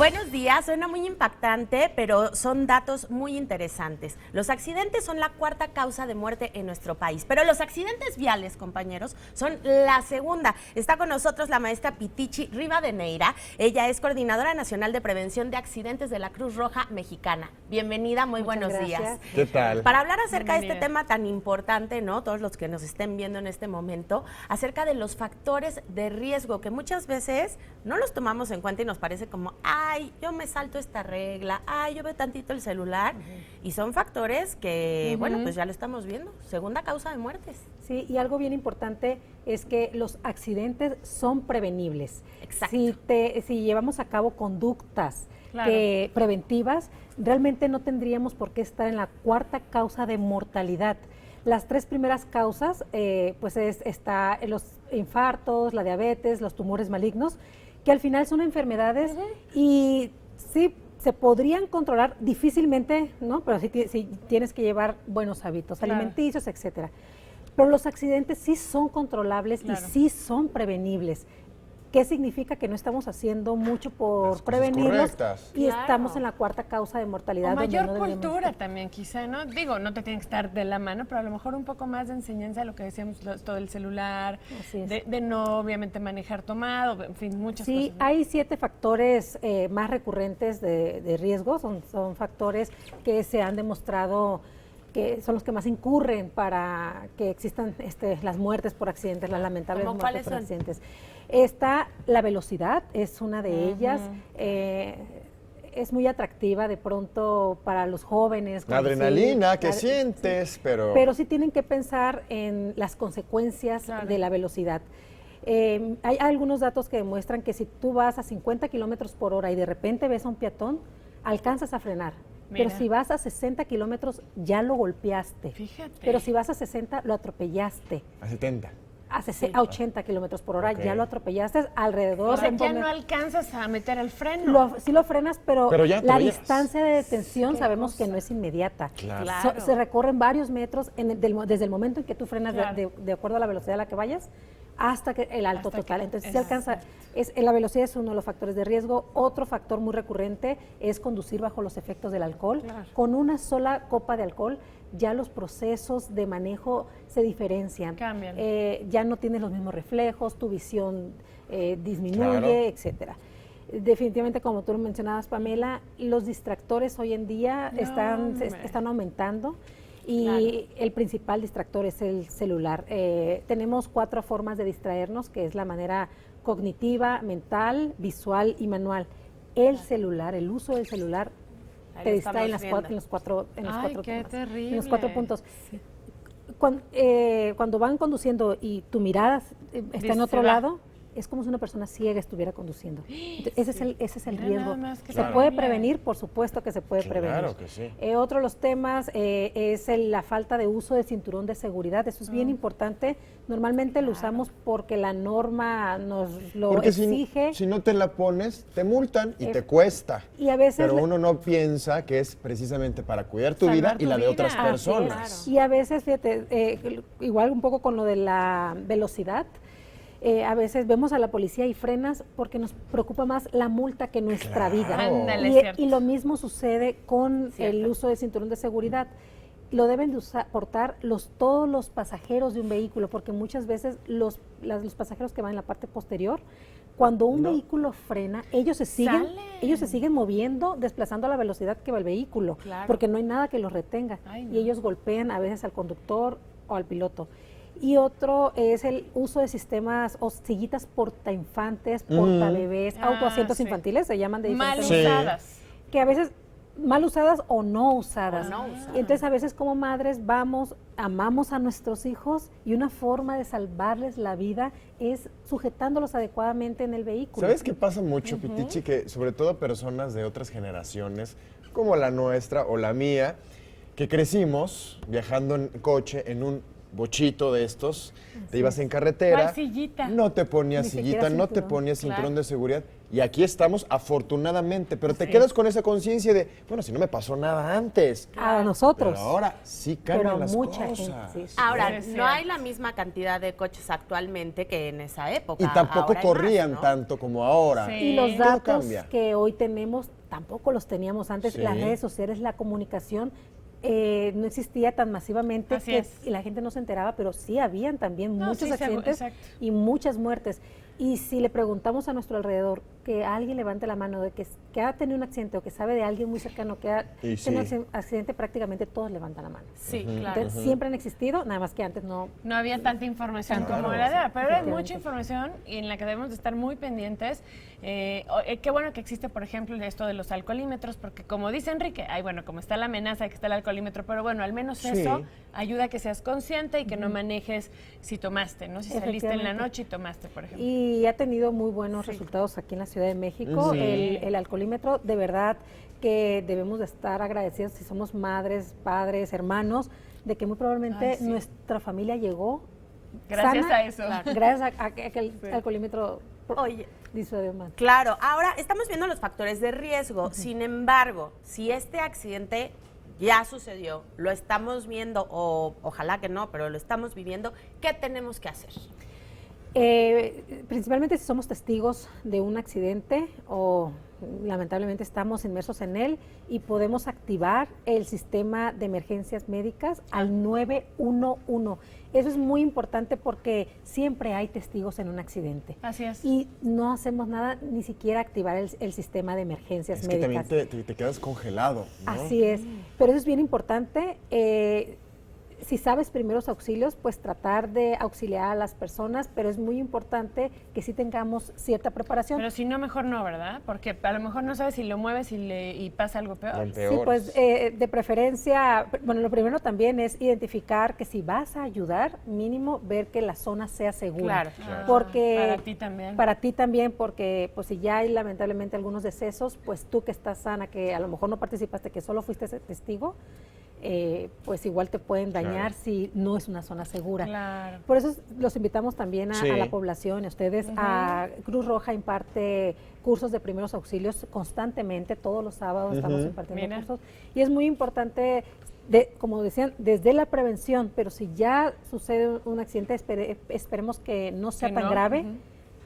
Buenos días, suena muy impactante, pero son datos muy interesantes. Los accidentes son la cuarta causa de muerte en nuestro país, pero los accidentes viales, compañeros, son la segunda. Está con nosotros la maestra Pitichi Rivadeneira. Ella es coordinadora nacional de prevención de accidentes de la Cruz Roja Mexicana. Bienvenida, muy buenos días. ¿Qué tal? Para hablar acerca de este tema tan importante, ¿no? Todos los que nos estén viendo en este momento, acerca de los factores de riesgo que muchas veces no los tomamos en cuenta y nos parece como, ay, yo me salto esta regla, ay, yo veo tantito el celular, y son factores que, bueno, pues ya lo estamos viendo, segunda causa de muertes. Sí, y algo bien importante es que los accidentes son prevenibles. Exacto. Si llevamos a cabo conductas preventivas, realmente no tendríamos por qué estar en la cuarta causa de mortalidad. Las tres primeras causas, está los infartos, la diabetes, los tumores malignos, que al final son enfermedades y sí se podrían controlar difícilmente, ¿no? Pero sí tienes que llevar buenos hábitos alimenticios, etcétera. Pero los accidentes sí son controlables y sí son prevenibles. ¿Qué significa? Que no estamos haciendo mucho por prevenirlos y estamos en la cuarta causa de mortalidad. O mayor cultura también, quizá, ¿no? Digo, no te tiene que estar de la mano, pero a lo mejor un poco más de enseñanza de lo que decíamos, todo el celular, de no obviamente manejar tomado, en fin, muchas cosas. Sí, hay 7 factores más recurrentes de riesgo, son factores que se han demostrado que son los que más incurren para que existan las muertes por accidentes, las lamentables muertes por accidentes. Está la velocidad, es una de ellas. Es muy atractiva de pronto para los jóvenes. La adrenalina que sientes, pero... Pero sí tienen que pensar en las consecuencias de la velocidad. Hay algunos datos que demuestran que si tú vas a 50 kilómetros por hora y de repente ves a un peatón, alcanzas a frenar. Mira. Pero si vas a 60 kilómetros, ya lo golpeaste. Fíjate. Pero si vas a 60, lo atropellaste. A 70. A 80 kilómetros por hora, ya lo atropellaste alrededor. O sea, ya no alcanzas a meter el freno. Sí lo frenas, pero la distancia de detención sabemos que no es inmediata. Claro. Se recorren varios metros desde el momento en que tú frenas de acuerdo a la velocidad a la que vayas hasta que el alto total. Entonces, si alcanza, la velocidad es uno de los factores de riesgo. Otro factor muy recurrente es conducir bajo los efectos del alcohol. Con una sola copa de alcohol, ya los procesos de manejo se diferencian. Cambian. Ya no tienes los mismos reflejos, tu visión disminuye, etcétera. Definitivamente, como tú lo mencionabas, Pamela, los distractores hoy en día están aumentando. Y el principal distractor es el celular. Tenemos 4 formas de distraernos, que es la manera cognitiva, mental, visual y manual. El celular, el uso del celular, te distrae en los 4 puntos. Sí. Cuando van conduciendo y tu mirada está en otro lado, es como si una persona ciega estuviera conduciendo. Entonces, ese es el riesgo. ¿Se puede prevenir? Por supuesto que se puede prevenir. Claro que sí. Otro de los temas es la falta de uso de cinturón de seguridad. Eso es bien importante. Normalmente lo usamos porque la norma nos lo exige. Si no te la pones, te multan y te cuesta. Y a veces pero uno no piensa que es precisamente para cuidar tu vida y la de otras personas. Y a veces, fíjate, igual un poco con lo de la velocidad. A veces vemos a la policía y frenas porque nos preocupa más la multa que nuestra vida. Ándale, y lo mismo sucede con el uso de cinturón de seguridad. Lo deben de portar todos los pasajeros de un vehículo, porque muchas veces los pasajeros que van en la parte posterior, cuando un vehículo frena, ellos se siguen moviendo, desplazando a la velocidad que va el vehículo, porque no hay nada que los retenga. Y ellos golpean a veces al conductor o al piloto. Y otro es el uso de sistemas o sillitas portainfantes, portabebés, autoasientos infantiles, se llaman de diferentes mal usadas. Que a veces mal usadas o no usadas. Y entonces a veces como madres amamos a nuestros hijos y una forma de salvarles la vida es sujetándolos adecuadamente en el vehículo. ¿Sabes qué pasa mucho, Pitichi? Que sobre todo personas de otras generaciones, como la nuestra o la mía, que crecimos viajando en coche en un bochito de estos, te ibas en carretera, sillita. no te ponías Ni sillita, no te cinturón. ponías cinturón de seguridad Y aquí estamos afortunadamente, pero te quedas con esa conciencia de, bueno, si no me pasó nada antes. A nosotros. Pero ahora sí cambian las mucha cosas. gente, sí. Ahora, no hay la misma cantidad de coches actualmente que en esa época. Y tampoco Ahora hay corrían más, ¿no? tanto como ahora. Sí. Y los Todo datos cambia. que hoy tenemos tampoco los teníamos antes. Sí. Las redes sociales, la comunicación no existía tan masivamente Así que es. y la gente no se enteraba, pero sí habían también muchos sí, accidentes exacto. y muchas muertes. Y si le preguntamos a nuestro alrededor que alguien levante la mano de que ha tenido un accidente o que sabe de alguien muy cercano que ha Y tenido sí. un accidente, prácticamente todos levantan la mano. Sí, claro. Entonces, siempre han existido, nada más que antes no. No había tanta información Claro. como era de ahora, pero ahora hay Efectivamente. mucha información y en la que debemos de estar muy pendientes. Qué bueno que existe, por ejemplo, esto de los alcoholímetros, porque como dice Enrique, ay, bueno, como está la amenaza de que está el alcoholímetro, pero bueno, al menos Sí. eso ayuda a que seas consciente y que no manejes si tomaste, ¿no? Si saliste en la Efectivamente. noche y tomaste, por ejemplo. Y ha tenido muy buenos resultados aquí en la Ciudad de México. Sí. El alcoholímetro, de verdad que debemos de estar agradecidos si somos madres, padres, hermanos, de que muy probablemente Ay, sí. nuestra familia llegó Gracias sana, a eso. gracias a que el alcoholímetro Oye, disuadió más. claro, ahora estamos viendo los factores de riesgo. Sin embargo, si este accidente ya sucedió, lo estamos viendo, o ojalá que no, pero lo estamos viviendo, ¿qué tenemos que hacer? Principalmente si somos testigos de un accidente o lamentablemente estamos inmersos en él y podemos activar el sistema de emergencias médicas al 911. Eso es muy importante porque siempre hay testigos en un accidente. Así es. Y no hacemos nada, ni siquiera activar el sistema de emergencias Es que médicas. también te quedas congelado, ¿no? Así es, pero eso es bien importante. Si sabes primeros auxilios, pues tratar de auxiliar a las personas, pero es muy importante que sí tengamos cierta preparación. Pero si no, mejor no, ¿verdad? Porque a lo mejor no sabes si lo mueves y pasa algo peor. Lo Sí, empeoras. pues de preferencia, bueno, lo primero también es identificar que si vas a ayudar, mínimo ver que la zona sea segura. Claro. Porque Para ti también. Para ti también, porque pues si ya hay lamentablemente algunos decesos, pues tú que estás sana, que a lo mejor no participaste, que solo fuiste ese testigo, pues igual te pueden dañar Claro. si no es una zona segura. Claro. Por eso los invitamos también Sí. a la población, a ustedes. A Cruz Roja imparte cursos de primeros auxilios constantemente, todos los sábados estamos impartiendo Mira. cursos. Y es muy importante, como decían, desde la prevención, pero si ya sucede un accidente, esperemos que no sea Que tan no, grave.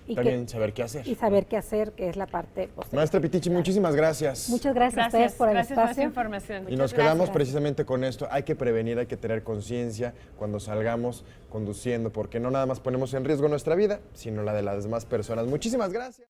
Y También saber qué hacer. y saber qué hacer, que es la parte posterior. Maestra Pitichi, muchísimas gracias. Muchas gracias a ustedes por el gracias por esta espacio. información. Y nos Muchas quedamos gracias. precisamente con esto. Hay que prevenir, hay que tener conciencia cuando salgamos conduciendo, porque no nada más ponemos en riesgo nuestra vida, sino la de las demás personas. Muchísimas gracias.